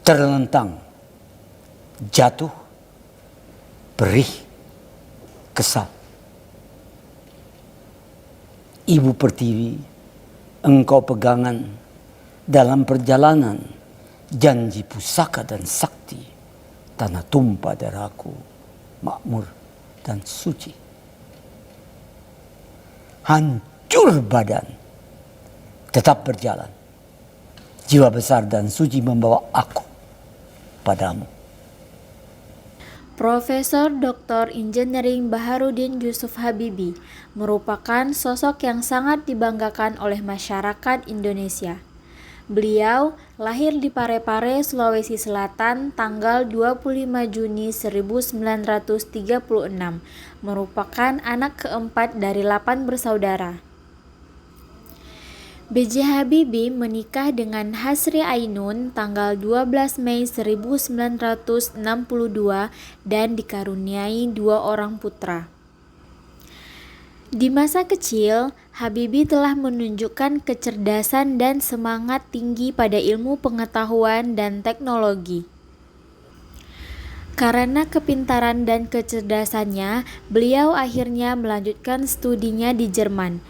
terlentang, jatuh, perih, kesal. Ibu Pertiwi, engkau pegangan dalam perjalanan janji pusaka dan sakti, tanah tumpah darahku, makmur dan suci. Hancur badan, tetap berjalan. Jiwa besar dan suci membawa aku padamu. Profesor Dr. Engineering Baharudin Yusuf Habibie merupakan sosok yang sangat dibanggakan oleh masyarakat Indonesia. Beliau lahir di Parepare, Sulawesi Selatan tanggal 25 Juni 1936, merupakan anak keempat dari 8 bersaudara. B.J. Habibie menikah dengan Hasri Ainun tanggal 12 Mei 1962 dan dikaruniai 2 orang putra. Di masa kecil, Habibie telah menunjukkan kecerdasan dan semangat tinggi pada ilmu pengetahuan dan teknologi. Karena kepintaran dan kecerdasannya, beliau akhirnya melanjutkan studinya di Jerman.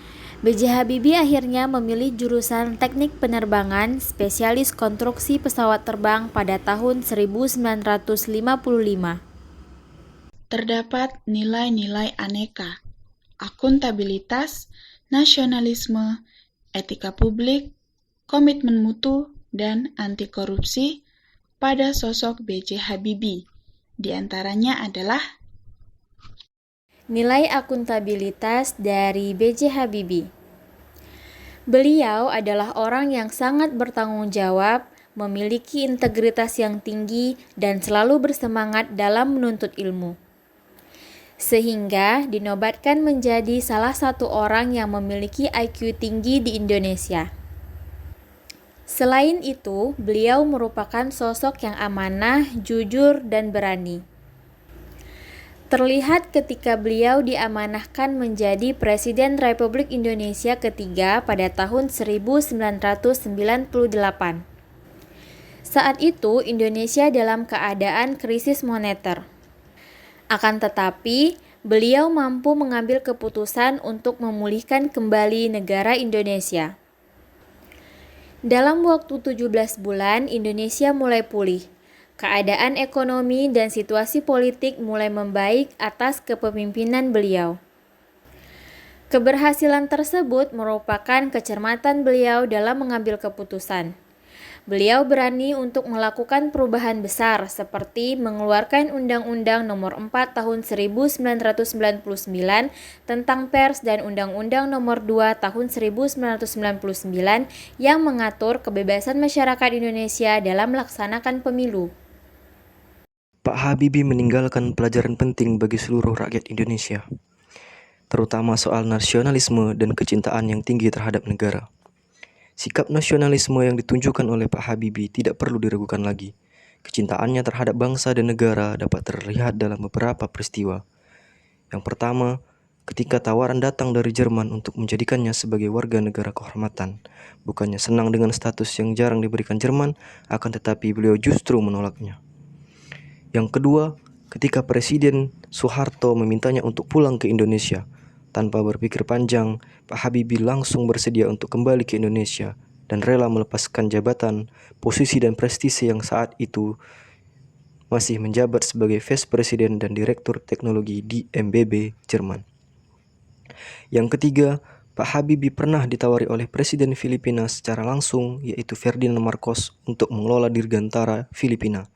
B.J. Habibie akhirnya memilih jurusan Teknik Penerbangan spesialis konstruksi pesawat terbang pada tahun 1955. Terdapat nilai-nilai aneka, akuntabilitas, nasionalisme, etika publik, komitmen mutu, dan anti korupsi pada sosok B.J. Habibie. Di antaranya adalah Nilai akuntabilitas dari B.J. Habibie. Beliau adalah orang yang sangat bertanggung jawab, memiliki integritas yang tinggi, dan selalu bersemangat dalam menuntut ilmu. Sehingga dinobatkan menjadi salah satu orang yang memiliki IQ tinggi di Indonesia. Selain itu, beliau merupakan sosok yang amanah, jujur, dan berani. Terlihat ketika beliau diamanahkan menjadi Presiden Republik Indonesia ketiga pada tahun 1998. Saat itu Indonesia dalam keadaan krisis moneter. Akan tetapi, beliau mampu mengambil keputusan untuk memulihkan kembali negara Indonesia. Dalam waktu 17 bulan, Indonesia mulai pulih. Keadaan ekonomi dan situasi politik mulai membaik atas kepemimpinan beliau. Keberhasilan tersebut merupakan kecermatan beliau dalam mengambil keputusan. Beliau berani untuk melakukan perubahan besar seperti mengeluarkan Undang-Undang Nomor 4 Tahun 1999 tentang Pers dan Undang-Undang Nomor 2 Tahun 1999 yang mengatur kebebasan masyarakat Indonesia dalam melaksanakan pemilu. Pak Habibie meninggalkan pelajaran penting bagi seluruh rakyat Indonesia, terutama soal nasionalisme dan kecintaan yang tinggi terhadap negara. Sikap nasionalisme yang ditunjukkan oleh Pak Habibie tidak perlu diragukan lagi. Kecintaannya terhadap bangsa dan negara dapat terlihat dalam beberapa peristiwa. Yang pertama, ketika tawaran datang dari Jerman untuk menjadikannya sebagai warga negara kehormatan. Bukannya senang dengan status yang jarang diberikan Jerman, akan tetapi beliau justru menolaknya. Yang kedua, ketika Presiden Soeharto memintanya untuk pulang ke Indonesia, tanpa berpikir panjang, Pak Habibie langsung bersedia untuk kembali ke Indonesia dan rela melepaskan jabatan, posisi dan prestise yang saat itu masih menjabat sebagai Vice Presiden dan Direktur Teknologi di MBB, Jerman. Yang ketiga, Pak Habibie pernah ditawari oleh Presiden Filipina secara langsung, yaitu Ferdinand Marcos, untuk mengelola Dirgantara Filipina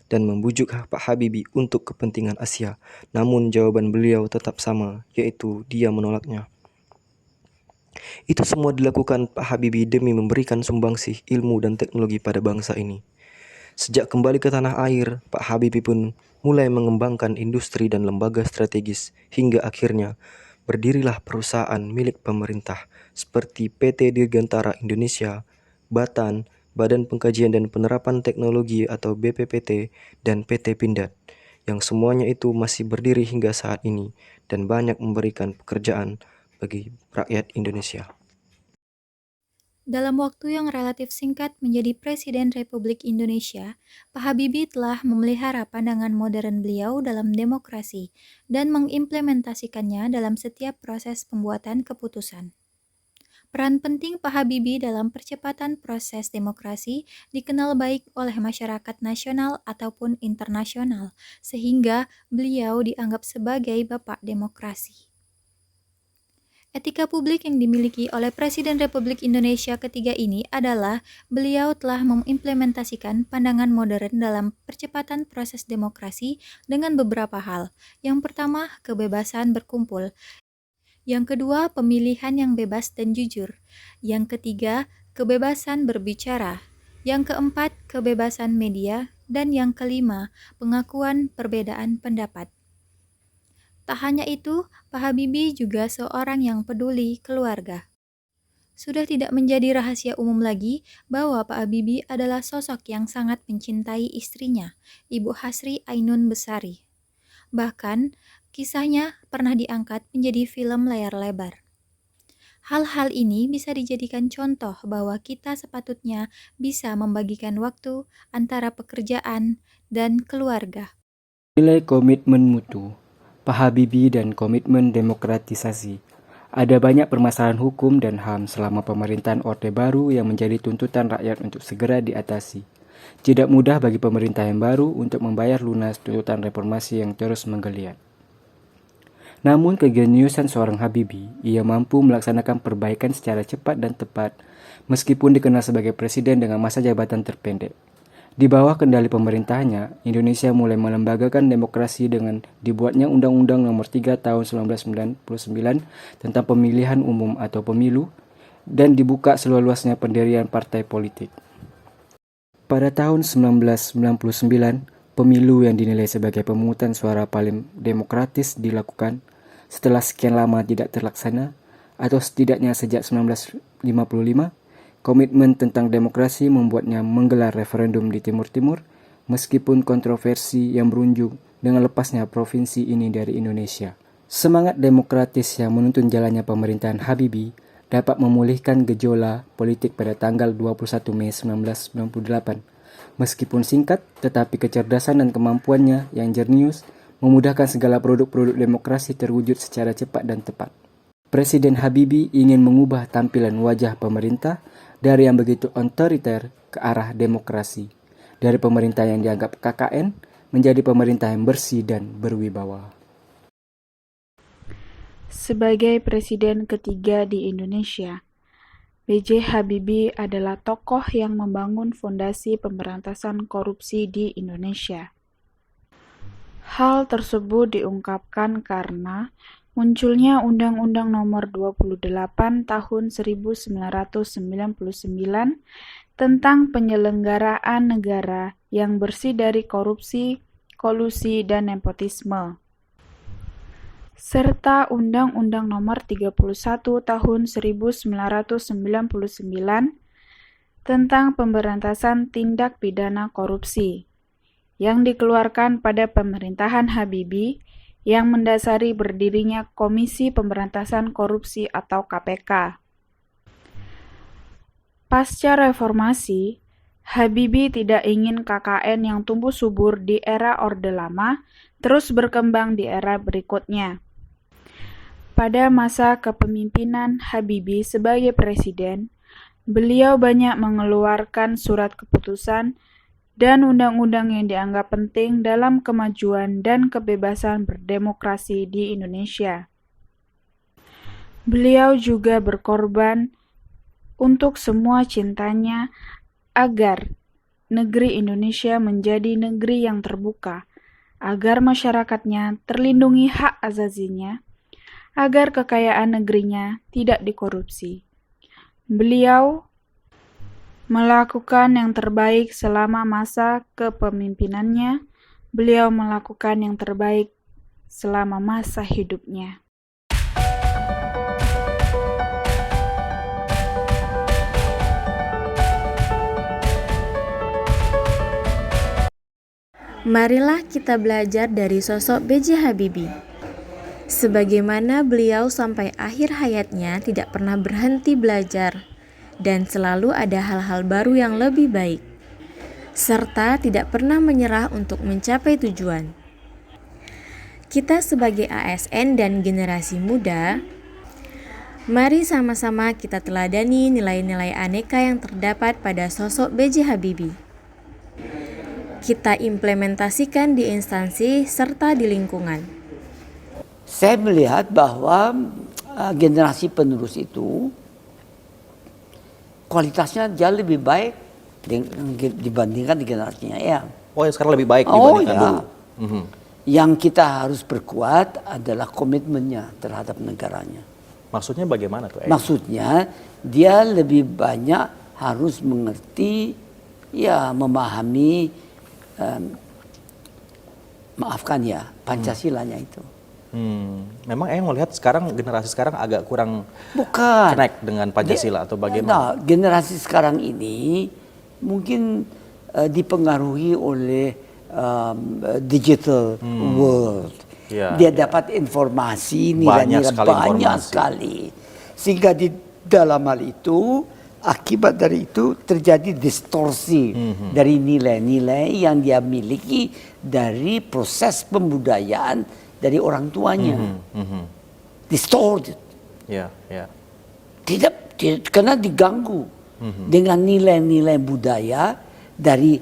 dan membujuk Pak Habibie untuk kepentingan Asia. Namun jawaban beliau tetap sama, yaitu dia menolaknya. Itu semua dilakukan Pak Habibie demi memberikan sumbangsih ilmu dan teknologi pada bangsa ini. Sejak kembali ke tanah air, Pak Habibie pun mulai mengembangkan industri dan lembaga strategis hingga akhirnya berdirilah perusahaan milik pemerintah seperti PT Dirgantara Indonesia, Batan, Badan Pengkajian dan Penerapan Teknologi atau BPPT, dan PT Pindad, yang semuanya itu masih berdiri hingga saat ini dan banyak memberikan pekerjaan bagi rakyat Indonesia. Dalam waktu yang relatif singkat menjadi Presiden Republik Indonesia, Pak Habibie telah memelihara pandangan modern beliau dalam demokrasi dan mengimplementasikannya dalam setiap proses pembuatan keputusan. Peran penting Pak Habibie dalam percepatan proses demokrasi dikenal baik oleh masyarakat nasional ataupun internasional, sehingga beliau dianggap sebagai bapak demokrasi. Etika publik yang dimiliki oleh Presiden Republik Indonesia ketiga ini adalah beliau telah mengimplementasikan pandangan modern dalam percepatan proses demokrasi dengan beberapa hal. Yang pertama, kebebasan berkumpul. Yang kedua, pemilihan yang bebas dan jujur. Yang ketiga, kebebasan berbicara. Yang keempat, kebebasan media. Dan yang kelima, pengakuan perbedaan pendapat. Tak hanya itu, Pak Habibie juga seorang yang peduli keluarga. Sudah tidak menjadi rahasia umum lagi bahwa Pak Habibie adalah sosok yang sangat mencintai istrinya, Ibu Hasri Ainun Besari. Bahkan, kisahnya pernah diangkat menjadi film layar lebar. Hal-hal ini bisa dijadikan contoh bahwa kita sepatutnya bisa membagikan waktu antara pekerjaan dan keluarga. Nilai komitmen mutu, Pak Habibie dan komitmen demokratisasi. Ada banyak permasalahan hukum dan HAM selama pemerintahan Orde Baru yang menjadi tuntutan rakyat untuk segera diatasi. Tidak mudah bagi pemerintah yang baru untuk membayar lunas tuntutan reformasi yang terus menggeliat. Namun kejeniusan seorang Habibie, ia mampu melaksanakan perbaikan secara cepat dan tepat meskipun dikenal sebagai presiden dengan masa jabatan terpendek. Di bawah kendali pemerintahnya, Indonesia mulai melembagakan demokrasi dengan dibuatnya Undang-Undang Nomor 3 Tahun 1999 tentang pemilihan umum atau pemilu dan dibuka seluas-luasnya pendirian partai politik. Pada tahun 1999, pemilu yang dinilai sebagai pemungutan suara paling demokratis dilakukan setelah sekian lama tidak terlaksana atau setidaknya sejak 1955. Komitmen tentang demokrasi membuatnya menggelar referendum di Timur-Timur, meskipun kontroversi yang berujung dengan lepasnya provinsi ini dari Indonesia. Semangat demokratis yang menuntun jalannya pemerintahan Habibie dapat memulihkan gejolak politik pada tanggal 21 Mei 1998. Meskipun singkat, tetapi kecerdasan dan kemampuannya yang jenius memudahkan segala produk-produk demokrasi terwujud secara cepat dan tepat. Presiden Habibie ingin mengubah tampilan wajah pemerintah dari yang begitu otoriter ke arah demokrasi, dari pemerintah yang dianggap KKN menjadi pemerintah yang bersih dan berwibawa. Sebagai presiden ketiga di Indonesia, B.J. Habibie adalah tokoh yang membangun fondasi pemberantasan korupsi di Indonesia. Hal tersebut diungkapkan karena munculnya Undang-Undang Nomor 28 Tahun 1999 tentang penyelenggaraan negara yang bersih dari korupsi, kolusi, dan nepotisme, serta Undang-Undang Nomor 31 Tahun 1999 tentang pemberantasan tindak pidana korupsi, yang dikeluarkan pada pemerintahan Habibie yang mendasari berdirinya Komisi Pemberantasan Korupsi atau KPK. Pasca reformasi, Habibie tidak ingin KKN yang tumbuh subur di era Orde Lama terus berkembang di era berikutnya. Pada masa kepemimpinan Habibie sebagai presiden, beliau banyak mengeluarkan surat keputusan dan undang-undang yang dianggap penting dalam kemajuan dan kebebasan berdemokrasi di Indonesia. Beliau juga berkorban untuk semua cintanya agar negeri Indonesia menjadi negeri yang terbuka, agar masyarakatnya terlindungi hak azazinya, agar kekayaan negerinya tidak dikorupsi. Beliau melakukan yang terbaik selama masa kepemimpinannya. Beliau melakukan yang terbaik selama masa hidupnya. Marilah kita belajar dari sosok B.J. Habibie. Sebagaimana beliau sampai akhir hayatnya tidak pernah berhenti belajar, dan selalu ada hal-hal baru yang lebih baik, serta tidak pernah menyerah untuk mencapai tujuan. Kita sebagai ASN dan generasi muda, mari sama-sama kita teladani nilai-nilai aneka yang terdapat pada sosok B.J. Habibie. Kita implementasikan di instansi serta di lingkungan. Saya melihat bahwa generasi penerus itu kualitasnya jauh lebih baik dibandingkan di generasinya yang. Oh, yang sekarang lebih baik dibandingkan dulu. Yang kita harus perkuat adalah komitmennya terhadap negaranya. Maksudnya bagaimana tuh? Maksudnya dia lebih banyak harus mengerti, ya memahami, maafkan ya, Pancasilanya itu. Memang melihat sekarang generasi sekarang agak kurang Bukan connect dengan Pancasila atau bagaimana? Nah, generasi sekarang ini mungkin dipengaruhi oleh digital world. Ya, Dia dapat informasi Banyak nilai-nilai sekali banyak informasi. sekali, sehingga di dalam hal itu akibat dari itu terjadi distorsi dari nilai-nilai yang dia miliki dari proses pembudayaan dari orang tuanya. Distorted. Ya, ya. Tidak karena diganggu dengan nilai-nilai budaya dari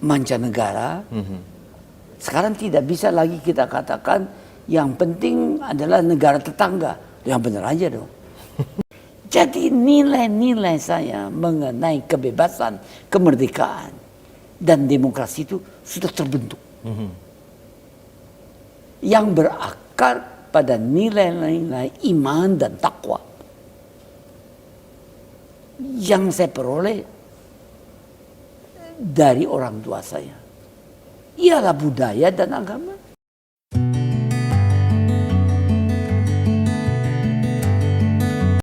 mancanegara. Sekarang tidak bisa lagi kita katakan yang penting adalah negara tetangga. Yang benar aja dong. Jadi nilai-nilai saya mengenai kebebasan, kemerdekaan, dan demokrasi itu sudah terbentuk. Yang berakar pada nilai-nilai iman dan takwa. Yang saya peroleh dari orang tua saya ialah budaya dan agama.